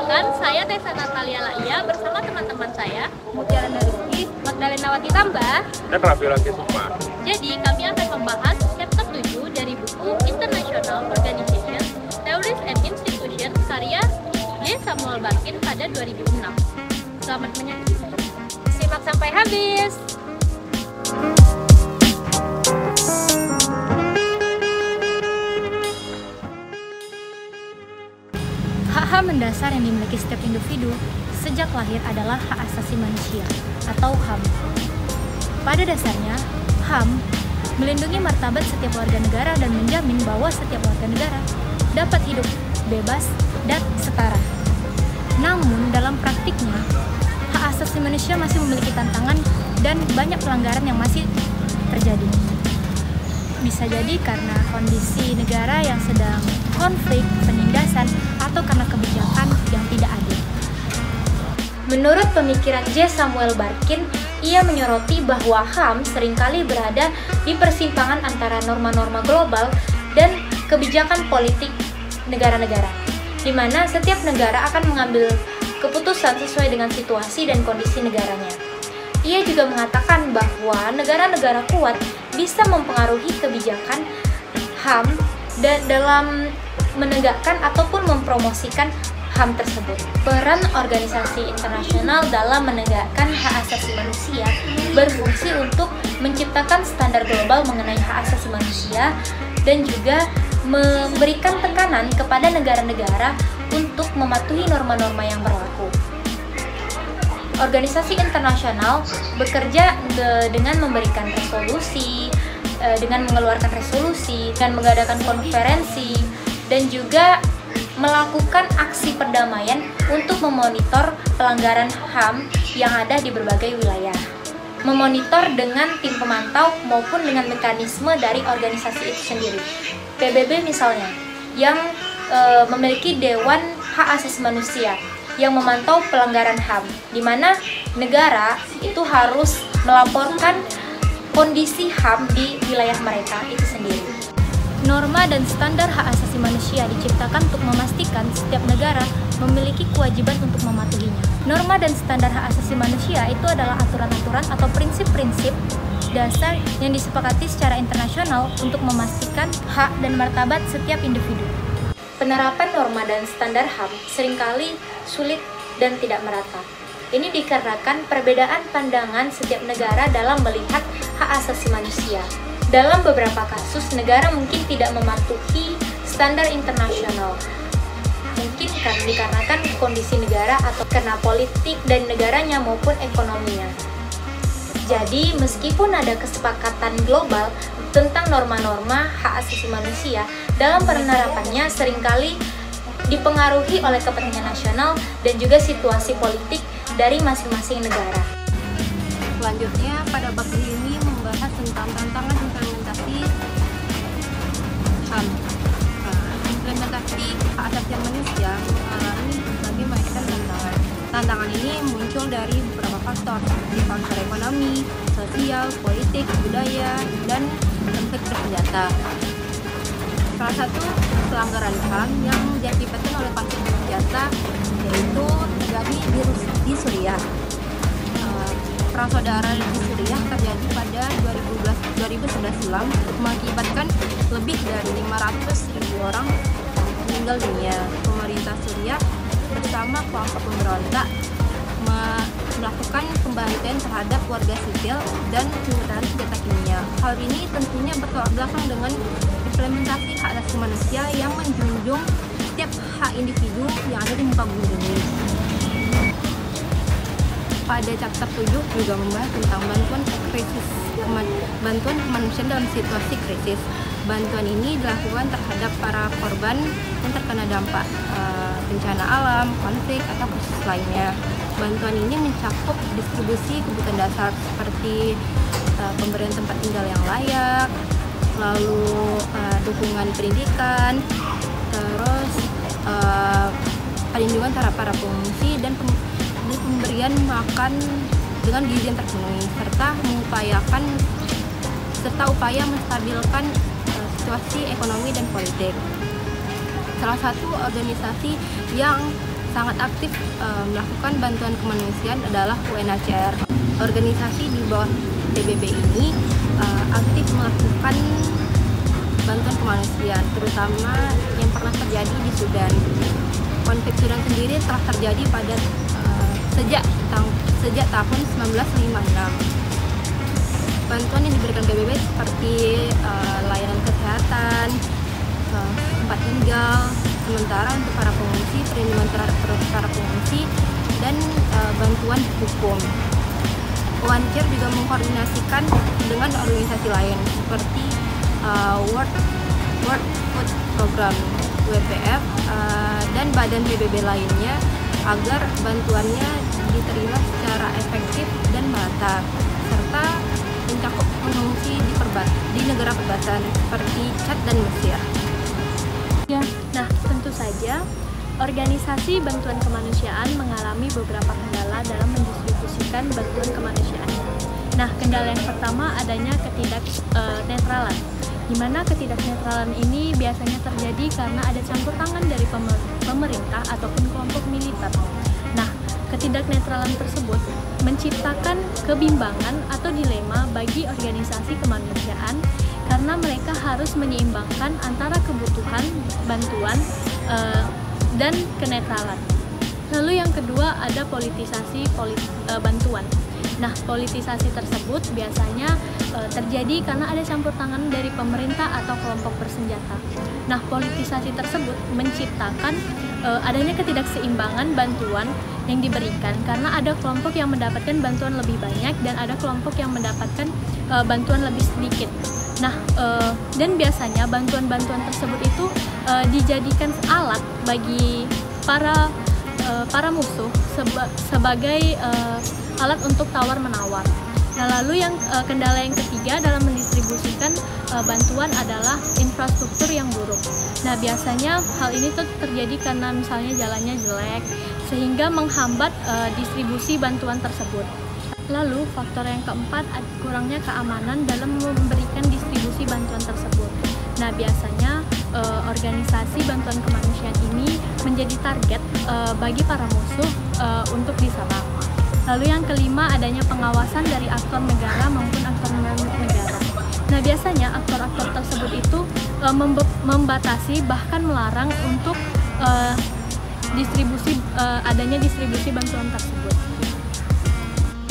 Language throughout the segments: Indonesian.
Perkenalkan, saya Tessa Natalia Laia bersama teman-teman saya, Mutiara Rizky, Magdalena Wati Tambah, dan Raffi Laki Sukma. Jadi, kami akan membahas chapter 7 dari buku International Organization, Theories and Institutions karya J. Samuel Barkin pada 2006. Selamat menyaksikan. Simak sampai habis. Hak-hak mendasar yang dimiliki setiap individu sejak lahir adalah hak asasi manusia atau HAM. Pada dasarnya, HAM melindungi martabat setiap warga negara dan menjamin bahwa setiap warga negara dapat hidup bebas dan setara. Namun, dalam praktiknya, hak asasi manusia masih memiliki tantangan dan banyak pelanggaran yang masih terjadi. Bisa jadi karena kondisi negara yang sedang konflik, penindasan, atau karena kebijakan yang tidak adil. Menurut pemikiran J. Samuel Barkin, ia menyoroti bahwa HAM seringkali berada di persimpangan antara norma-norma global dan kebijakan politik negara-negara, di mana setiap negara akan mengambil keputusan sesuai dengan situasi dan kondisi negaranya. Ia juga mengatakan bahwa negara-negara kuat bisa mempengaruhi kebijakan HAM dan dalam menegakkan ataupun mempromosikan HAM tersebut. Peran organisasi internasional dalam menegakkan hak asasi manusia berfungsi untuk menciptakan standar global mengenai hak asasi manusia dan juga memberikan tekanan kepada negara-negara untuk mematuhi norma-norma yang berlaku. Organisasi internasional bekerja dengan memberikan resolusi, dengan mengeluarkan resolusi, dan mengadakan konferensi, dan juga melakukan aksi perdamaian untuk memonitor pelanggaran HAM yang ada di berbagai wilayah. Memonitor dengan tim pemantau maupun dengan mekanisme dari organisasi itu sendiri. PBB misalnya, yang memiliki Dewan Hak Asasi Manusia yang memantau pelanggaran HAM, di mana negara itu harus melaporkan kondisi HAM di wilayah mereka itu sendiri. Norma dan standar hak asasi manusia diciptakan untuk memastikan setiap negara memiliki kewajiban untuk mematuhinya. Norma dan standar hak asasi manusia itu adalah aturan-aturan atau prinsip-prinsip dasar yang disepakati secara internasional untuk memastikan hak dan martabat setiap individu. Penerapan norma dan standar HAM seringkali sulit dan tidak merata. Ini dikarenakan perbedaan pandangan setiap negara dalam melihat hak asasi manusia. Dalam beberapa kasus, negara mungkin tidak mematuhi standar internasional. Mungkin dikarenakan kondisi negara atau karena politik dan negaranya maupun ekonominya. Jadi, meskipun ada kesepakatan global tentang norma-norma hak asasi manusia, dalam penerapannya seringkali dipengaruhi oleh kepentingan nasional dan juga situasi politik dari masing-masing negara. Selanjutnya, pada bab ini membahas tentang tantangan implementasi HAM. Implementasi hak asasi manusia mengalami berbagai macam tantangan. Tantangan ini muncul dari beberapa faktor, seperti faktor ekonomi, sosial, politik, budaya, dan konflik bersenjata. Salah satu pelanggaran HAM yang diakibatkan oleh konflik bersenjata yaitu terjadi di Suriah. Perang saudara di Suriah terjadi pada 2011 silam, mengakibatkan lebih dari 500.000 orang meninggal dunia. Pemerintah Suriah bersama kelompok pemberontak melakukan pembantaian terhadap warga sipil dan penggunaan senjata kimia. Hal ini tentunya bertolak belakang dengan implementasi hak asasi manusia yang menjunjung setiap hak individu yang ada di muka bumi ini. Pada chapter 7 juga membahas tentang bantuan kemanusiaan dalam situasi krisis. Bantuan ini dilakukan terhadap para korban yang terkena dampak bencana alam, konflik, atau krisis lainnya. Bantuan ini mencakup distribusi kebutuhan dasar seperti pemberian tempat tinggal yang layak, lalu dukungan pendidikan, terus perlindungan terhadap para pengungsi dan pemberian makan dengan gizi yang terpenuhi, serta upaya menstabilkan situasi ekonomi dan politik. Salah satu organisasi yang sangat aktif melakukan bantuan kemanusiaan adalah UNHCR. Organisasi di bawah PBB ini aktif melakukan bantuan kemanusiaan, terutama yang pernah terjadi di Sudan. Konflik Sudan sendiri telah terjadi pada sejak tahun 1956. Bantuan yang diberikan PBB seperti layanan kesehatan, tempat tinggal sementara untuk para pengungsi, perlindungan terhadap para pengungsi, dan bantuan hukum. UNHCR juga mengkoordinasikan dengan organisasi lain seperti World Food Program WFP dan badan PBB lainnya agar bantuannya diterima secara efektif dan merata, serta mencakup pengungsi di negara perbatasan seperti Chad dan Mesir. Nah, tentu saja organisasi bantuan kemanusiaan mengalami beberapa kendala dalam mendistribusikan bantuan kemanusiaan. Nah, kendala yang pertama adanya ketidaknetralan, di mana ketidaknetralan ini biasanya terjadi karena ada campur tangan dari pemerintah ataupun kelompok militer. Nah, ketidaknetralan tersebut menciptakan kebimbangan atau dilema bagi organisasi kemanusiaan karena mereka harus menyeimbangkan antara kebutuhan bantuan dan kenetralan. Lalu yang kedua ada politisasi bantuan. Nah, politisasi tersebut biasanya terjadi karena ada campur tangan dari pemerintah atau kelompok bersenjata. Nah, politisasi tersebut menciptakan adanya ketidakseimbangan bantuan yang diberikan karena ada kelompok yang mendapatkan bantuan lebih banyak dan ada kelompok yang mendapatkan bantuan lebih sedikit. Nah, dan biasanya bantuan-bantuan tersebut itu dijadikan alat bagi para musuh sebagai alat untuk tawar-menawar. Nah, lalu yang kendala yang ketiga dalam mendistribusikan bantuan adalah infrastruktur yang buruk. Nah, biasanya hal ini tuh terjadi karena misalnya jalannya jelek sehingga menghambat distribusi bantuan tersebut. Lalu faktor yang keempat, kurangnya keamanan dalam memberikan distribusi bantuan tersebut. Nah, biasanya organisasi bantuan kemanusiaan ini menjadi target bagi para musuh untuk diserang. Lalu yang kelima, adanya pengawasan dari aktor negara maupun aktor non-negara. Nah, biasanya aktor-aktor tersebut itu membatasi bahkan melarang untuk adanya distribusi bantuan tersebut.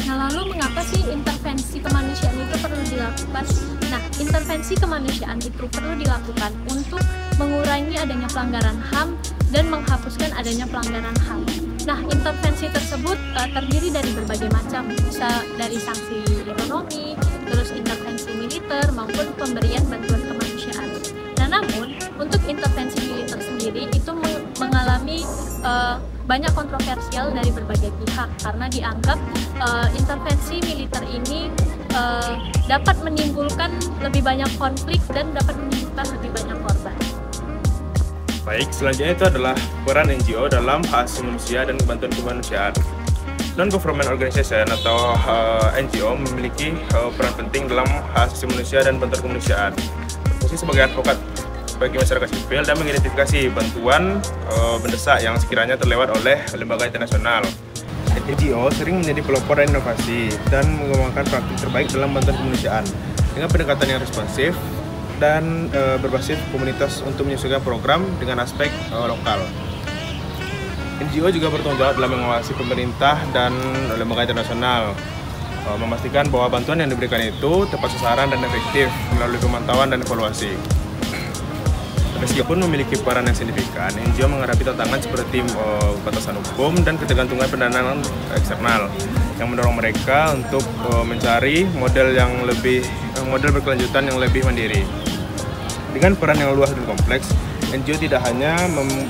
Nah, lalu mengapa sih intervensi kemanusiaan itu perlu dilakukan? Nah, intervensi kemanusiaan itu perlu dilakukan untuk mengurangi adanya pelanggaran HAM dan menghapuskan adanya pelanggaran HAM. Nah, intervensi tersebut terdiri dari berbagai macam, bisa dari sanksi ekonomi, terus intervensi militer, maupun pemberian bantuan kemanusiaan. Nah, namun, untuk intervensi militer sendiri itu mengalami banyak kontroversial dari berbagai pihak karena dianggap intervensi militer ini dapat menimbulkan lebih banyak konflik dan dapat menimbulkan lebih banyak korban. Baik, selanjutnya itu adalah peran NGO dalam hak asasi manusia dan bantuan kemanusiaan. Non-government organization atau NGO memiliki peran penting dalam hak asasi manusia dan bantuan kemanusiaan. Berfungsi sebagai advokat bagi masyarakat sipil dan mengidentifikasi bantuan mendesak yang sekiranya terlewat oleh lembaga internasional. NGO sering menjadi pelopor dan inovasi dan mengembangkan praktik terbaik dalam bantuan kemanusiaan dengan pendekatan yang responsif dan berbasis komunitas untuk menyesuaikan program dengan aspek lokal. NGO juga bertanggung jawab dalam mengawasi pemerintah dan lembaga internasional, memastikan bahwa bantuan yang diberikan itu tepat sasaran dan efektif melalui pemantauan dan evaluasi. Meskipun memiliki peran yang signifikan, NGO menghadapi tantangan seperti batasan hukum dan ketergantungan pendanaan eksternal yang mendorong mereka untuk mencari model berkelanjutan yang lebih mandiri. Dengan peran yang luas dan kompleks, NGO tidak hanya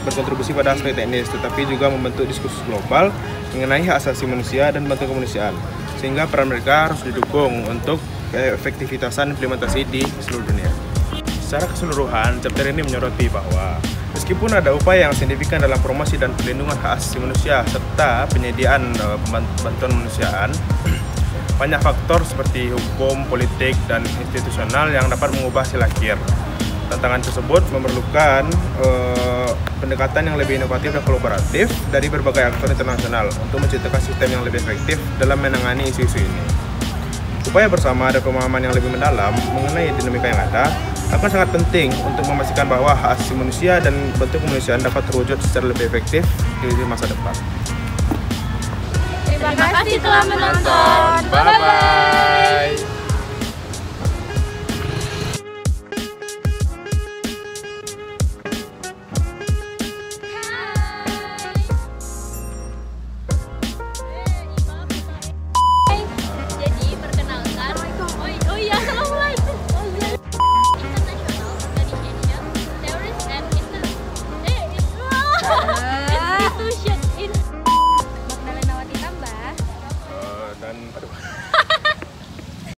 berkontribusi pada aspek teknis, tetapi juga membentuk diskursus global mengenai hak asasi manusia dan bantuan kemanusiaan, sehingga peran mereka harus didukung untuk keefektivitasan implementasi di seluruh dunia. Secara keseluruhan, chapter ini menyoroti bahwa meskipun ada upaya yang signifikan dalam promosi dan perlindungan hak asasi manusia serta penyediaan bantuan kemanusiaan, banyak faktor seperti hukum, politik, dan institusional yang dapat mengubah hasil akhir. Tantangan tersebut memerlukan pendekatan yang lebih inovatif dan kolaboratif dari berbagai aktor internasional untuk menciptakan sistem yang lebih efektif dalam menangani isu-isu ini. Upaya bersama dan pemahaman yang lebih mendalam mengenai dinamika yang ada akan sangat penting untuk memastikan bahwa hak asasi manusia dan bentuk kemanusiaan dapat terwujud secara lebih efektif di masa depan. Terima kasih telah menonton. Bye-bye.